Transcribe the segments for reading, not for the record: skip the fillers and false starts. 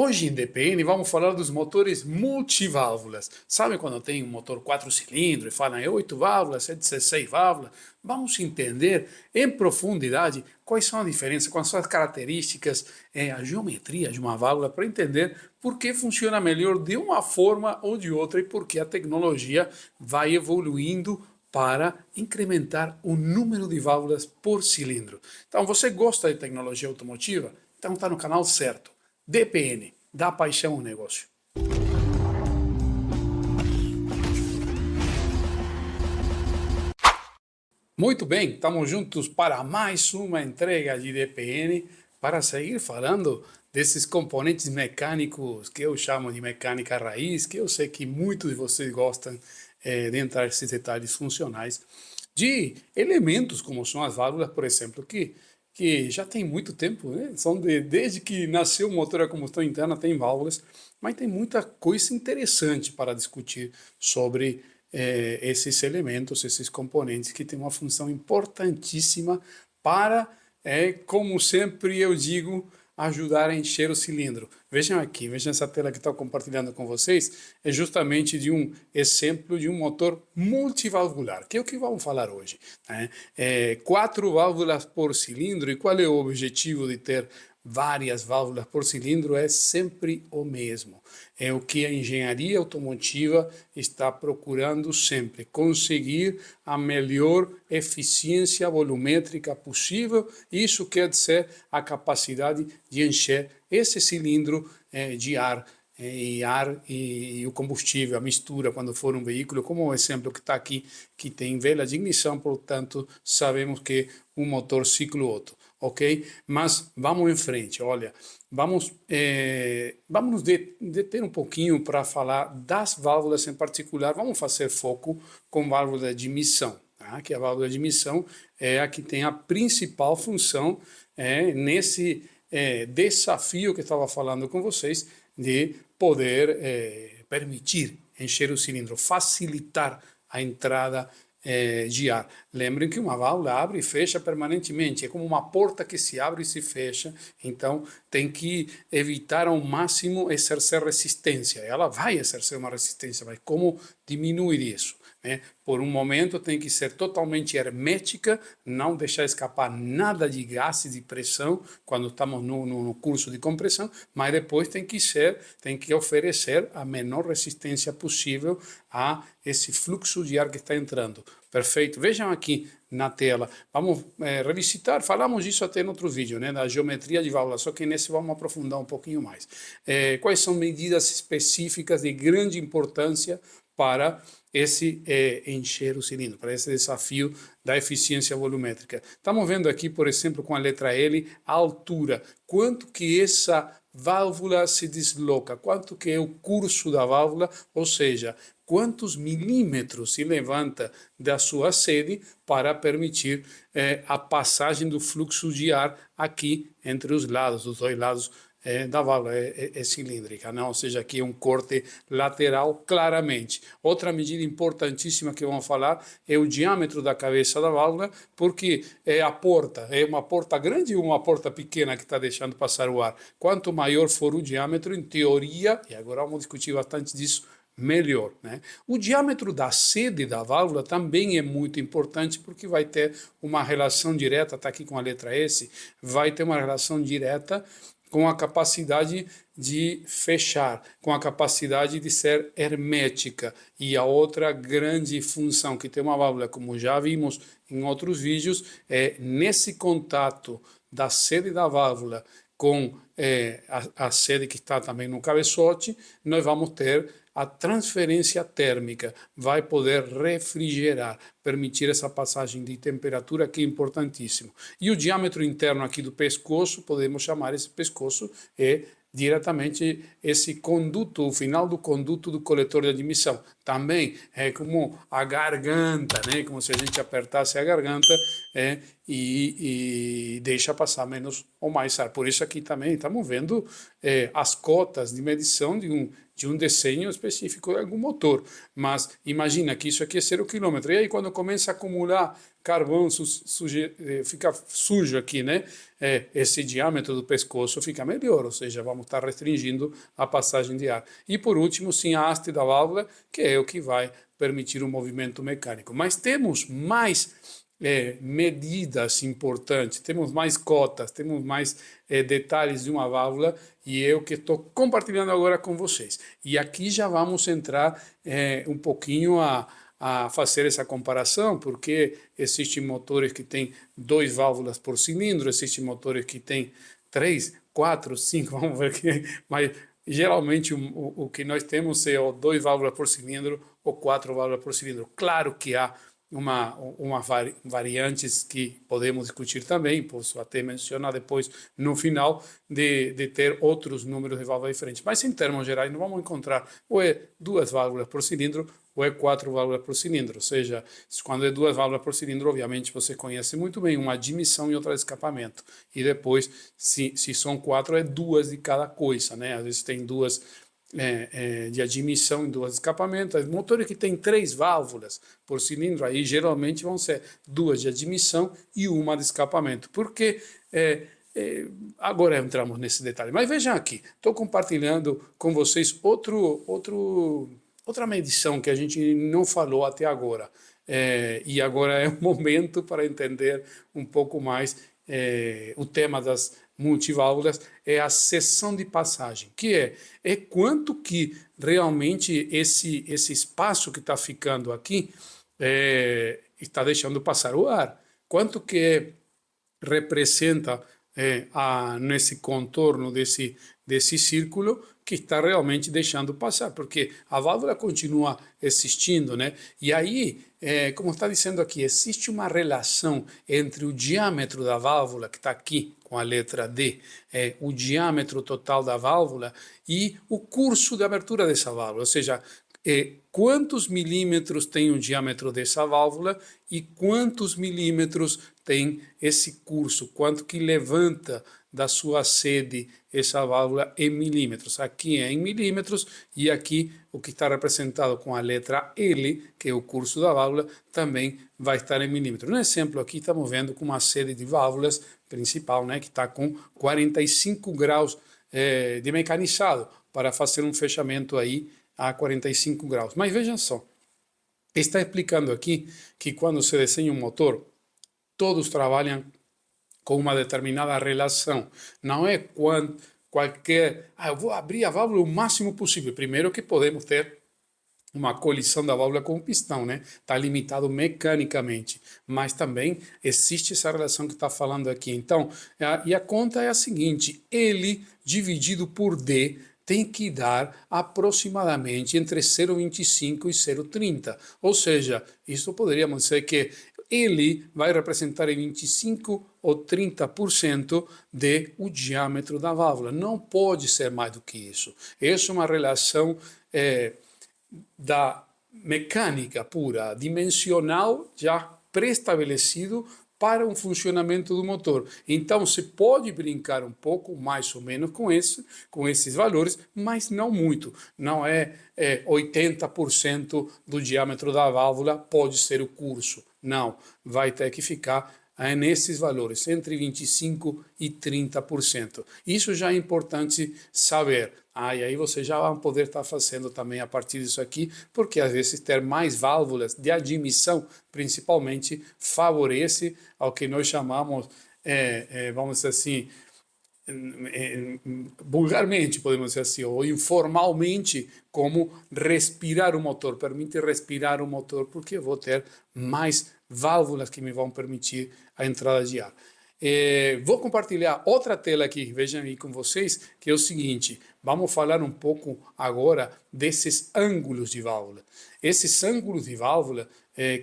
Hoje em DPN vamos falar dos motores multiválvulas. Sabe quando tem um motor 4 cilindros e falam é 8 válvulas, é 16 válvulas? Vamos entender em profundidade quais são as diferenças, quais são as características, a geometria de uma válvula para entender por que funciona melhor de uma forma ou de outra e por que a tecnologia vai evoluindo para incrementar o número de válvulas por cilindro. Então, você gosta de tecnologia automotiva? Então está no canal certo. DPN, dá paixão ao negócio. Muito bem, estamos juntos para mais uma entrega de DPN para seguir falando desses componentes mecânicos que eu chamo de mecânica raiz, que eu sei que muitos de vocês gostam de entrar nesses detalhes funcionais, de elementos como são as válvulas, por exemplo, que já tem muito tempo, né? Desde que nasceu o motor a combustão interna tem válvulas, mas tem muita coisa interessante para discutir sobre esses elementos, esses componentes que têm uma função importantíssima para, como sempre eu digo, ajudar a encher o cilindro. Vejam aqui, vejam essa tela que estou compartilhando com vocês, é justamente de um exemplo de um motor multivalvular, que é o que vamos falar hoje, né? 4 válvulas por cilindro, e qual é o objetivo de ter várias válvulas por cilindro? É sempre o mesmo. É o que a engenharia automotiva está procurando sempre, conseguir a melhor eficiência volumétrica possível. Isso quer dizer a capacidade de encher esse cilindro de ar e o combustível, a mistura quando for um veículo, como o exemplo que está aqui, que tem vela de ignição, portanto, sabemos que um motor ciclo Otto, ok? Mas vamos em frente, olha, vamos nos deter um pouquinho para falar das válvulas em particular, vamos fazer foco com válvula de emissão, tá? Que a válvula de emissão é a que tem a principal função nesse desafio que eu estava falando com vocês, de poder permitir encher o cilindro, facilitar a entrada de ar. Lembrem que uma válvula abre e fecha permanentemente, é como uma porta que se abre e se fecha, então tem que evitar ao máximo exercer resistência. Ela vai exercer uma resistência, mas como diminuir isso? Por um momento tem que ser totalmente hermética, não deixar escapar nada de gás e de pressão quando estamos no curso de compressão, mas depois tem que oferecer a menor resistência possível a esse fluxo de ar que está entrando. Perfeito. Vejam aqui na tela. Vamos revisitar. Falamos disso até no outro vídeo, né, da geometria de válvula, só que nesse vamos aprofundar um pouquinho mais. Quais são medidas específicas de grande importância para esse encher o cilindro, para esse desafio da eficiência volumétrica? Estamos vendo aqui, por exemplo, com a letra L, a altura. Quanto que essa válvula se desloca, quanto que é o curso da válvula, ou seja, quantos milímetros se levanta da sua sede para permitir a passagem do fluxo de ar aqui entre os lados, os dois lados da válvula é cilíndrica, não? Ou seja, aqui é um corte lateral claramente. Outra medida importantíssima que vamos falar é o diâmetro da cabeça da válvula, porque a porta é uma porta grande ou uma porta pequena que está deixando passar o ar. Quanto maior for o diâmetro, em teoria, e agora vamos discutir bastante disso, melhor, né? O diâmetro da sede da válvula também é muito importante, porque vai ter uma relação direta, está aqui com a letra S, vai ter uma relação direta com a capacidade de fechar, com a capacidade de ser hermética. E a outra grande função que tem uma válvula, como já vimos em outros vídeos, é nesse contato da sede da válvula com a sede que está também no cabeçote, nós vamos ter a transferência térmica, vai poder refrigerar, permitir essa passagem de temperatura que é importantíssimo. E o diâmetro interno aqui do pescoço, podemos chamar esse pescoço, diretamente esse conduto, o final do conduto do coletor de admissão. Também é como a garganta, né? Como se a gente apertasse a garganta e deixa passar menos ou mais ar. Por isso aqui também estamos vendo as cotas de medição de um desenho específico de algum motor. Mas imagina que isso aqui é 0 km. E aí quando começa a acumular carvão, fica sujo aqui, né? Esse diâmetro do pescoço fica melhor, ou seja, vamos estar restringindo a passagem de ar. E por último, sim, a haste da válvula, que é o que vai permitir o movimento mecânico. Mas temos mais medidas importantes, temos mais cotas, temos mais detalhes de uma válvula e eu que estou compartilhando agora com vocês. E aqui já vamos entrar um pouquinho a fazer essa comparação, porque existem motores que têm 2 válvulas por cilindro, existem motores que têm 3, 4, 5, vamos ver aqui, mas geralmente o que nós temos é 2 válvulas por cilindro ou 4 válvulas por cilindro. Claro que há variantes que podemos discutir também, posso até mencionar depois no final, de ter outros números de válvulas diferentes. Mas em termos gerais, não vamos encontrar ou é 2 válvulas por cilindro ou é 4 válvulas por cilindro. Ou seja, quando é 2 válvulas por cilindro, obviamente você conhece muito bem uma admissão e outra de escapamento. E depois, se são 4, é 2 de cada coisa, né? Às vezes tem 2 de admissão e 2 de escapamento. Os motores que têm 3 válvulas por cilindro, aí geralmente vão ser 2 de admissão e 1 de escapamento. Porque agora entramos nesse detalhe. Mas vejam aqui, estou compartilhando com vocês outra medição que a gente não falou até agora. E agora é o momento para entender um pouco mais o tema das multiválvulas, é a seção de passagem, que é quanto que realmente esse espaço que está ficando aqui está deixando passar o ar, quanto que representa nesse contorno desse círculo que está realmente deixando passar, porque a válvula continua existindo, né? E aí, como está dizendo aqui, existe uma relação entre o diâmetro da válvula, que está aqui com a letra D, o diâmetro total da válvula e o curso de abertura dessa válvula, ou seja, quantos milímetros tem o diâmetro dessa válvula e quantos milímetros tem esse curso, quanto que levanta da sua sede essa válvula em milímetros. Aqui é em milímetros e aqui o que está representado com a letra L, que é o curso da válvula, também vai estar em milímetros. No exemplo aqui estamos vendo com uma série de válvulas principal, né, que está com 45 graus de mecanizado para fazer um fechamento aí a 45 graus. Mas vejam só, está explicando aqui que quando se desenha um motor, todos trabalham com uma determinada relação. Não é qualquer... eu vou abrir a válvula o máximo possível. Primeiro que podemos ter uma colisão da válvula com o pistão, né? Está limitado mecanicamente, mas também existe essa relação que está falando aqui. Então, e a conta é a seguinte, L dividido por D tem que dar aproximadamente entre 0,25 e 0,30. Ou seja, isso poderíamos dizer que ele vai representar 25 ou 30% do diâmetro da válvula. Não pode ser mais do que isso. Essa é uma relação da mecânica pura, dimensional, já pré-estabelecido para um funcionamento do motor. Então, você pode brincar um pouco, mais ou menos, com esses valores, mas não muito. Não é 80% do diâmetro da válvula pode ser o curso. Não, vai ter que ficar nesses valores, entre 25% e 30%. Isso já é importante saber. E aí você já vai poder estar fazendo também a partir disso aqui, porque às vezes ter mais válvulas de admissão, principalmente, favorece ao que nós chamamos, vamos dizer assim, vulgarmente, podemos dizer assim, ou informalmente, como respirar o motor, permite respirar o motor, porque eu vou ter mais válvulas que me vão permitir a entrada de ar. Vou compartilhar outra tela aqui, vejam aí com vocês, que é o seguinte, vamos falar um pouco agora desses ângulos de válvula. Esses ângulos de válvula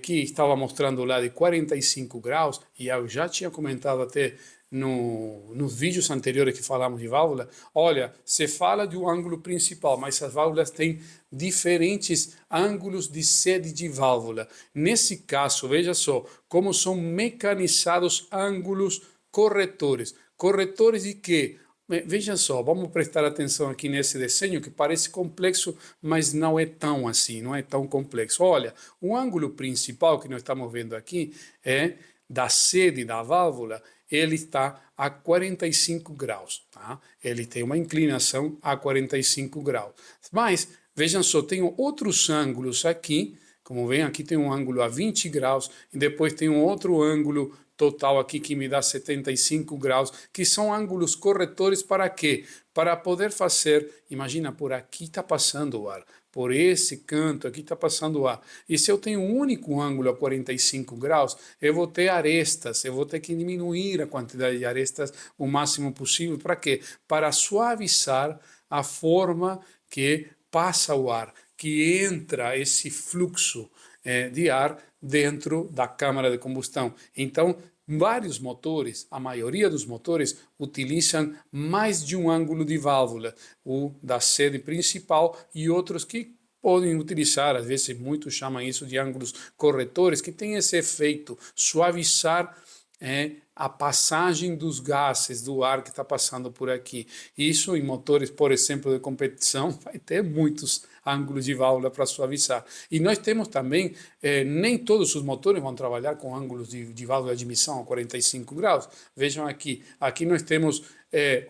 que estava mostrando lá de 45 graus, e eu já tinha comentado até nos vídeos anteriores que falamos de válvula, olha, se fala de um ângulo principal, mas as válvulas têm diferentes ângulos de sede de válvula. Nesse caso, veja só, como são mecanizados ângulos corretores. Corretores de quê? Veja só, vamos prestar atenção aqui nesse desenho que parece complexo, mas não é tão assim, não é tão complexo. Olha, o ângulo principal que nós estamos vendo aqui é da sede da válvula, ele está a 45 graus, tá? Ele tem uma inclinação a 45 graus. Mas, vejam só, tem outros ângulos aqui, como vem aqui tem um ângulo a 20 graus e depois tem um outro ângulo total aqui que me dá 75 graus, que são ângulos corretores para quê? Para poder fazer, imagina, por aqui está passando o ar, por esse canto aqui está passando o ar. E se eu tenho um único ângulo a 45 graus, eu vou ter arestas, eu vou ter que diminuir a quantidade de arestas o máximo possível. Para quê? Para suavizar a forma que passa o ar, que entra esse fluxo de ar dentro da câmara de combustão. Então, vários motores, a maioria dos motores, utilizam mais de um ângulo de válvula, o da sede principal e outros que podem utilizar, às vezes muitos chamam isso de ângulos corretores, que tem esse efeito, suavizar a passagem dos gases, do ar que está passando por aqui. Isso em motores, por exemplo, de competição, vai ter muitos ângulos de válvula para suavizar. E nós temos também, nem todos os motores vão trabalhar com ângulos de válvula de emissão a 45 graus. Vejam aqui nós temos,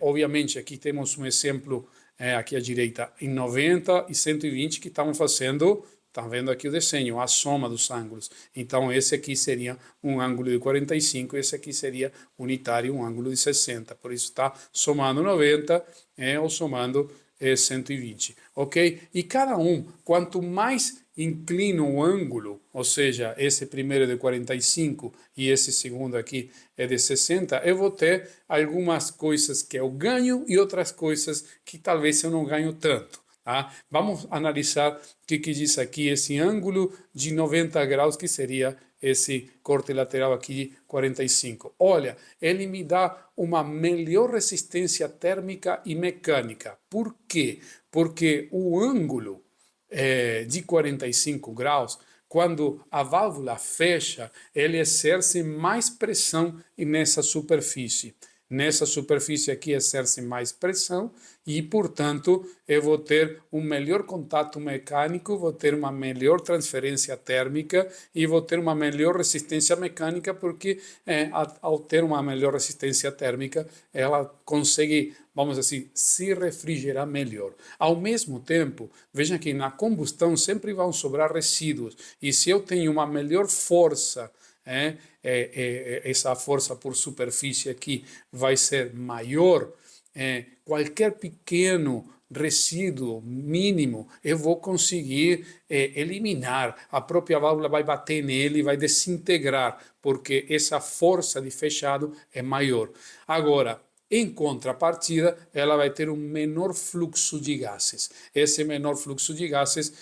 obviamente, aqui temos um exemplo, aqui à direita, em 90 e 120 que estão fazendo. Estão vendo aqui o desenho, a soma dos ângulos. Então, esse aqui seria um ângulo de 45, esse aqui seria unitário, um ângulo de 60. Por isso, está somando 90 ou somando 120, ok? E cada um, quanto mais inclina o ângulo, ou seja, esse primeiro é de 45 e esse segundo aqui é de 60, eu vou ter algumas coisas que eu ganho e outras coisas que talvez eu não ganho tanto. Tá? Vamos analisar o que diz aqui esse ângulo de 90 graus, que seria esse corte lateral aqui de 45. Olha, ele me dá uma melhor resistência térmica e mecânica. Por quê? Porque o ângulo de 45 graus, quando a válvula fecha, ele exerce mais pressão nessa superfície. Nessa superfície aqui exerce mais pressão e, portanto, eu vou ter um melhor contato mecânico, vou ter uma melhor transferência térmica e vou ter uma melhor resistência mecânica, porque ao ter uma melhor resistência térmica, ela consegue, vamos dizer assim, se refrigerar melhor. Ao mesmo tempo, veja que na combustão sempre vão sobrar resíduos e se eu tenho uma melhor força, essa força por superfície aqui vai ser maior, qualquer pequeno resíduo mínimo eu vou conseguir eliminar. A própria válvula vai bater nele, vai desintegrar, porque essa força de fechado é maior. Agora, em contrapartida, ela vai ter um menor fluxo de gases. Esse menor fluxo de gases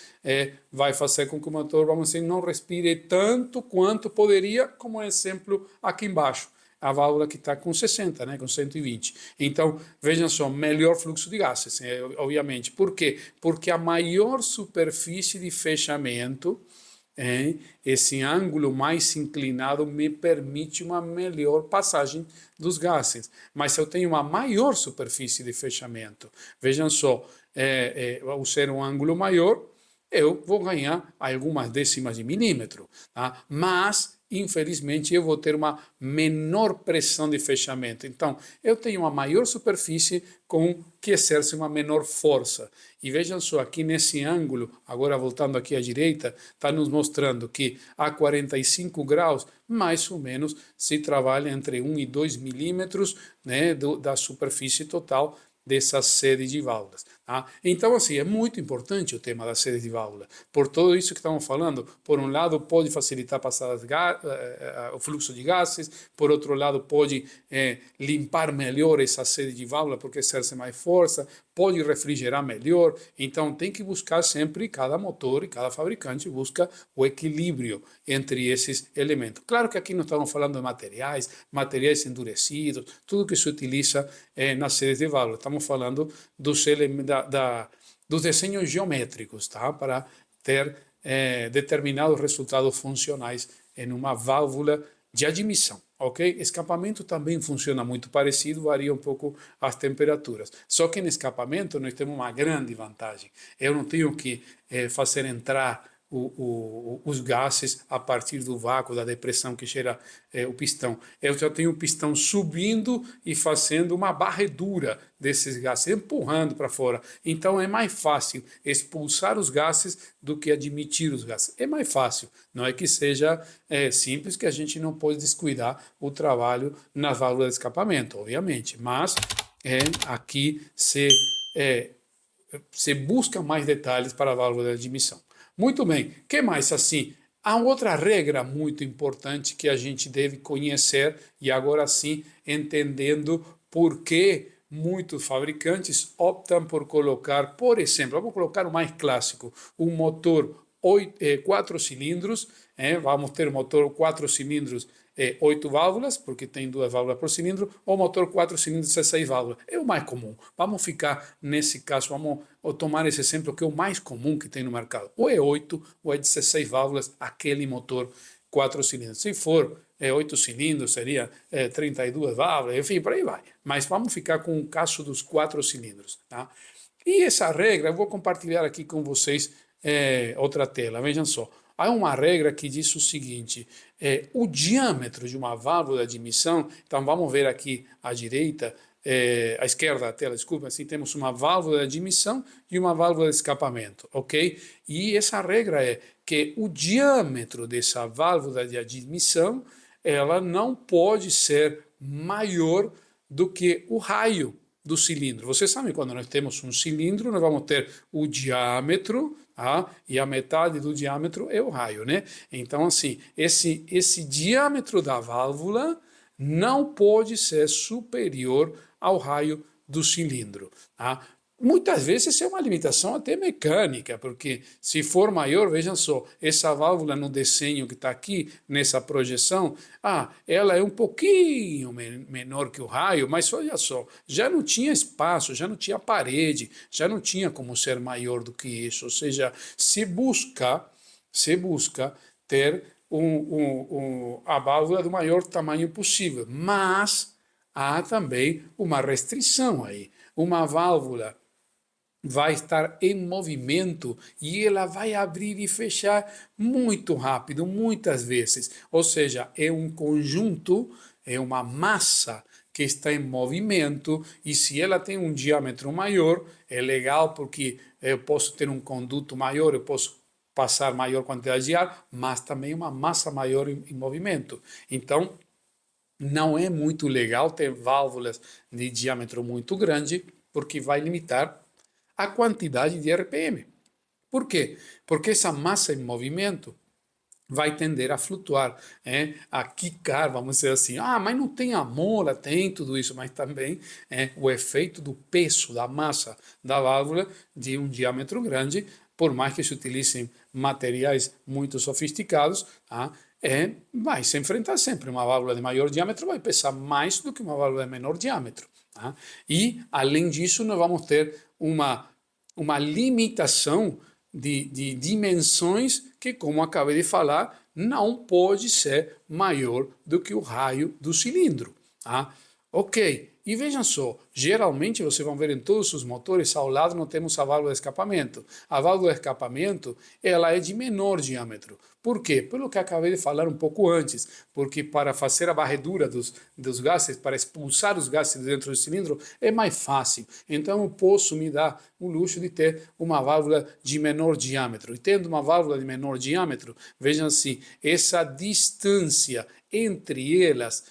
vai fazer com que o motor, vamos dizer, não respire tanto quanto poderia, como exemplo aqui embaixo. A válvula que está com 60, né, com 120. Então, vejam só, melhor fluxo de gases, obviamente. Por quê? Porque a maior superfície de fechamento, esse ângulo mais inclinado me permite uma melhor passagem dos gases. Mas se eu tenho uma maior superfície de fechamento, vejam só, ao ser um ângulo maior, eu vou ganhar algumas décimas de milímetro, tá? Mas infelizmente eu vou ter uma menor pressão de fechamento. Então, eu tenho uma maior superfície com que exerce uma menor força. E vejam só, aqui nesse ângulo, agora voltando aqui à direita, está nos mostrando que a 45 graus, mais ou menos, se trabalha entre 1 e 2 milímetros, né, da superfície total dessa sede de válvulas. Tá? Então, assim, é muito importante o tema da sede de válvula. Por tudo isso que estamos falando, por um lado, pode facilitar o fluxo de gases, por outro lado, pode limpar melhor essa sede de válvula, porque exerce mais força, pode refrigerar melhor. Então, tem que buscar sempre, cada motor e cada fabricante busca o equilíbrio entre esses elementos. Claro que aqui não estamos falando de materiais endurecidos, tudo que se utiliza nas sedes de válvula. Estamos falando dos dos desenhos geométricos, tá? Para ter determinados resultados funcionais em uma válvula de admissão. ok? Escapamento também funciona muito parecido, varia um pouco as temperaturas. Só que no escapamento nós temos uma grande vantagem. Eu não tenho que fazer entrar os gases a partir do vácuo, da depressão que gera o pistão. Eu já tenho o pistão subindo e fazendo uma varredura desses gases, empurrando para fora. Então é mais fácil expulsar os gases do que admitir os gases. É mais fácil. Não é que seja simples, que a gente não pode descuidar o trabalho na válvula de escapamento, obviamente. Mas aqui se busca mais detalhes para a válvula de admissão. Muito bem, que mais assim? Há outra regra muito importante que a gente deve conhecer e agora sim entendendo por que muitos fabricantes optam por colocar, por exemplo, vamos colocar o mais clássico, um motor 4 cilindros, vamos ter um motor 4 cilindros 8 válvulas, porque tem 2 válvulas por cilindro, ou motor 4 cilindros 16 válvulas. É o mais comum. Vamos ficar nesse caso, vamos tomar esse exemplo que é o mais comum que tem no mercado. Ou é 8 ou é 16 válvulas, aquele motor 4 cilindros. Se for 8 cilindros, seria 32 válvulas, enfim, por aí vai. Mas vamos ficar com o caso dos 4 cilindros. Tá? E essa regra, eu vou compartilhar aqui com vocês outra tela, vejam só. Há uma regra que diz o seguinte, o diâmetro de uma válvula de admissão, então vamos ver aqui à direita, à esquerda da tela, desculpa, assim temos uma válvula de admissão e uma válvula de escapamento, ok? E essa regra é que o diâmetro dessa válvula de admissão, ela não pode ser maior do que o raio do cilindro. Você sabe, quando nós temos um cilindro, nós vamos ter o diâmetro, e a metade do diâmetro é o raio, né? Então, assim, esse diâmetro da válvula não pode ser superior ao raio do cilindro. Tá? Muitas vezes isso é uma limitação até mecânica, porque se for maior, vejam só, essa válvula no desenho que está aqui, nessa projeção, ela é um pouquinho menor que o raio, mas olha só, já não tinha espaço, já não tinha parede, já não tinha como ser maior do que isso. Ou seja, se busca ter a válvula do maior tamanho possível, mas há também uma restrição aí. Uma válvula vai estar em movimento e ela vai abrir e fechar muito rápido, muitas vezes. Ou seja, é um conjunto, é uma massa que está em movimento e se ela tem um diâmetro maior, é legal porque eu posso ter um conduto maior, eu posso passar maior quantidade de ar, mas também uma massa maior em movimento. Então, não é muito legal ter válvulas de diâmetro muito grande, porque vai limitar a quantidade de RPM. Por quê? Porque essa massa em movimento vai tender a flutuar, a quicar, vamos dizer assim. Mas não tem a mola, tem tudo isso, mas também o efeito do peso da massa da válvula de um diâmetro grande, por mais que se utilizem materiais muito sofisticados, vai se enfrentar sempre. Uma válvula de maior diâmetro vai pesar mais do que uma válvula de menor diâmetro. Tá? E, além disso, nós vamos ter uma limitação de dimensões que, como acabei de falar, não pode ser maior do que o raio do cilindro. Tá? Ok, e vejam só, geralmente vocês vão ver em todos os motores, ao lado nós temos a válvula de escapamento. A válvula de escapamento, ela é de menor diâmetro. Por quê? Pelo que acabei de falar um pouco antes, porque para fazer a varredura dos gases, para expulsar os gases dentro do cilindro, é mais fácil. Então eu posso me dar o luxo de ter uma válvula de menor diâmetro. E tendo uma válvula de menor diâmetro, vejam assim, essa distância entre elas,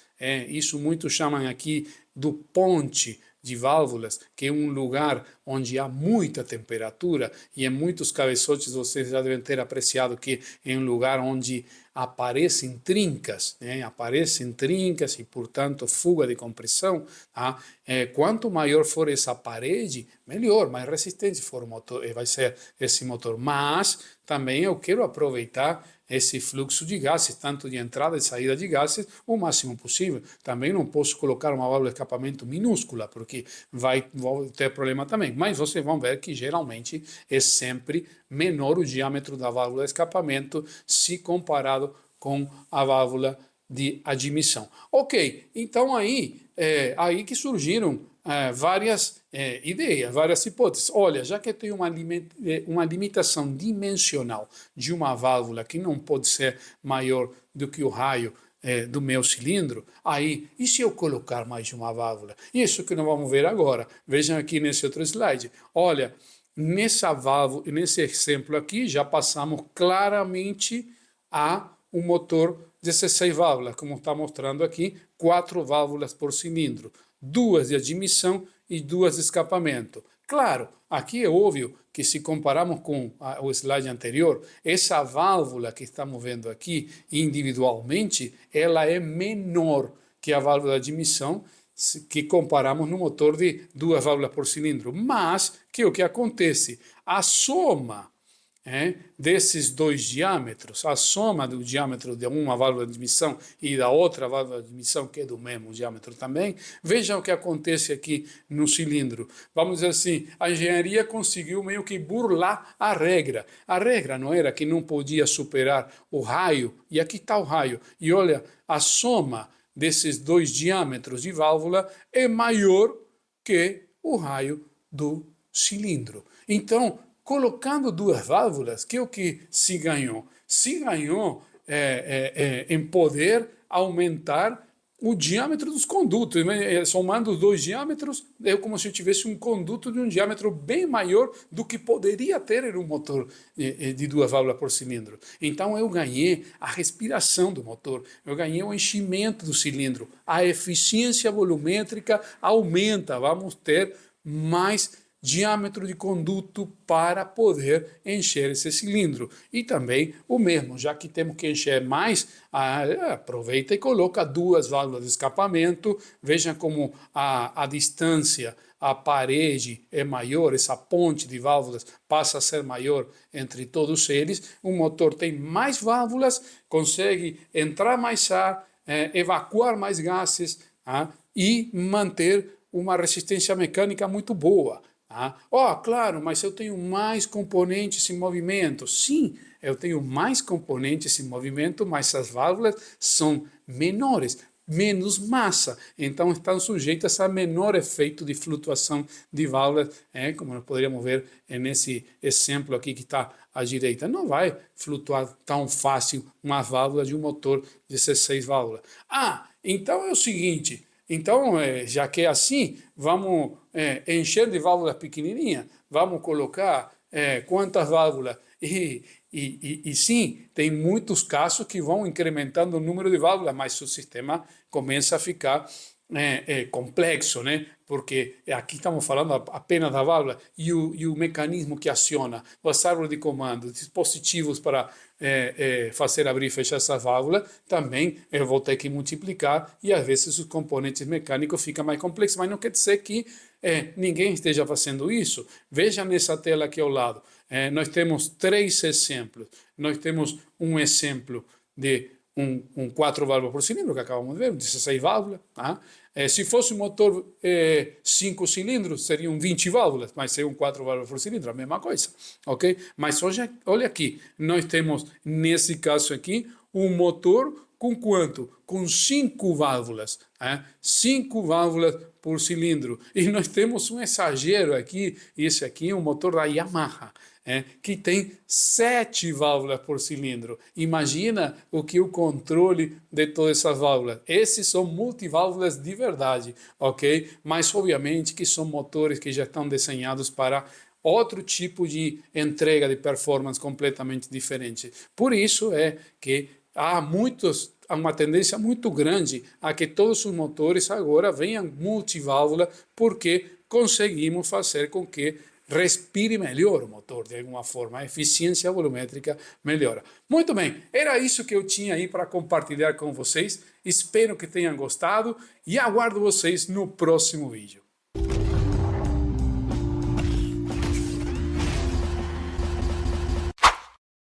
isso muitos chamam aqui do ponte de válvulas, que é um lugar onde há muita temperatura, e em muitos cabeçotes vocês já devem ter apreciado que é um lugar onde aparecem trincas, e, portanto, fuga de compressão. Tá? Quanto maior for essa parede, melhor, mais resistente for o motor, vai ser esse motor. Mas também eu quero aproveitar esse fluxo de gases, tanto de entrada e saída de gases, o máximo possível. Também não posso colocar uma válvula de escapamento minúscula, porque vou ter problema também. Mas vocês vão ver que geralmente é sempre menor o diâmetro da válvula de escapamento se comparado com a válvula de admissão. Ok, então aí que surgiram várias ideias, várias hipóteses. Olha, já que tem uma limitação dimensional de uma válvula que não pode ser maior do que o raio do meu cilindro, aí, e se eu colocar mais de uma válvula? Isso que nós vamos ver agora. Vejam aqui nesse outro slide. Olha, nessa válvula, nesse exemplo aqui, já passamos claramente a um motor 16 válvulas, como está mostrando aqui, 4 válvulas por cilindro, 2 de admissão e 2 de escapamento. Claro, aqui é óbvio que se compararmos com o slide anterior, essa válvula que estamos vendo aqui individualmente, ela é menor que a válvula de admissão, que comparamos no motor de 2 válvulas por cilindro. Mas, que o que acontece? A soma desses dois diâmetros, a soma do diâmetro de uma válvula de admissão e da outra válvula de admissão, que é do mesmo diâmetro também, vejam o que acontece aqui no cilindro. Vamos dizer assim, a engenharia conseguiu meio que burlar a regra. A regra não era que não podia superar o raio, e aqui está o raio. E olha, a soma desses dois diâmetros de válvula é maior que o raio do cilindro. Então, colocando 2 válvulas, que é o que se ganhou? Se ganhou em poder aumentar o diâmetro dos condutos. Somando os 2 diâmetros, é como se eu tivesse um conduto de um diâmetro bem maior do que poderia ter em um motor de 2 válvulas por cilindro. Então eu ganhei a respiração do motor, eu ganhei o enchimento do cilindro, a eficiência volumétrica aumenta, vamos ter mais diâmetro de conduto para poder encher esse cilindro. E também o mesmo, já que temos que encher mais, aproveita e coloca 2 válvulas de escapamento. Veja como a distância, a parede é maior, essa ponte de válvulas passa a ser maior entre todos eles. O motor tem mais válvulas, consegue entrar mais ar, evacuar mais gases e manter uma resistência mecânica muito boa. Claro, mas eu tenho mais componentes em movimento. Sim, eu tenho mais componentes em movimento, mas as válvulas são menores, menos massa. Então estão sujeitas a menor efeito de flutuação de válvulas, como nós poderíamos ver nesse exemplo aqui que está à direita. Não vai flutuar tão fácil uma válvula de um motor de 16 válvulas. Então é o seguinte... Então, já que é assim, vamos encher de válvulas pequenininhas, vamos colocar quantas válvulas? E sim, tem muitos casos que vão incrementando o número de válvulas, mas o sistema começa a ficar complexo, né? Porque aqui estamos falando apenas da válvula e o mecanismo que aciona, as árvores de comando, dispositivos para fazer abrir e fechar essa válvula, também eu vou ter que multiplicar e às vezes os componentes mecânicos ficam mais complexos, mas não quer dizer que ninguém esteja fazendo isso. Veja nessa tela aqui ao lado, nós temos 3 exemplos. Nós temos um exemplo de um 4 válvulas por cilindro, que acabamos de ver, um 16 válvulas. Se fosse um motor 5 cilindros, seriam 20 válvulas, mas se é um 4 válvulas por cilindro, a mesma coisa. Ok? Mas hoje, olha aqui, nós temos, nesse caso aqui, um motor com quanto? Com 5 válvulas. 5 válvulas por cilindro. E nós temos um exagero aqui, esse aqui é um motor da Yamaha, que tem 7 válvulas por cilindro. Imagina o que o controle de todas essas válvulas. Esses são multiválvulas de verdade, ok? Mas obviamente que são motores que já estão desenhados para outro tipo de entrega de performance completamente diferente. Por isso é que há uma tendência muito grande a que todos os motores agora venham multiválvula, porque conseguimos fazer com que respire melhor o motor, de alguma forma, a eficiência volumétrica melhora. Muito bem, era isso que eu tinha aí para compartilhar com vocês. Espero que tenham gostado e aguardo vocês no próximo vídeo.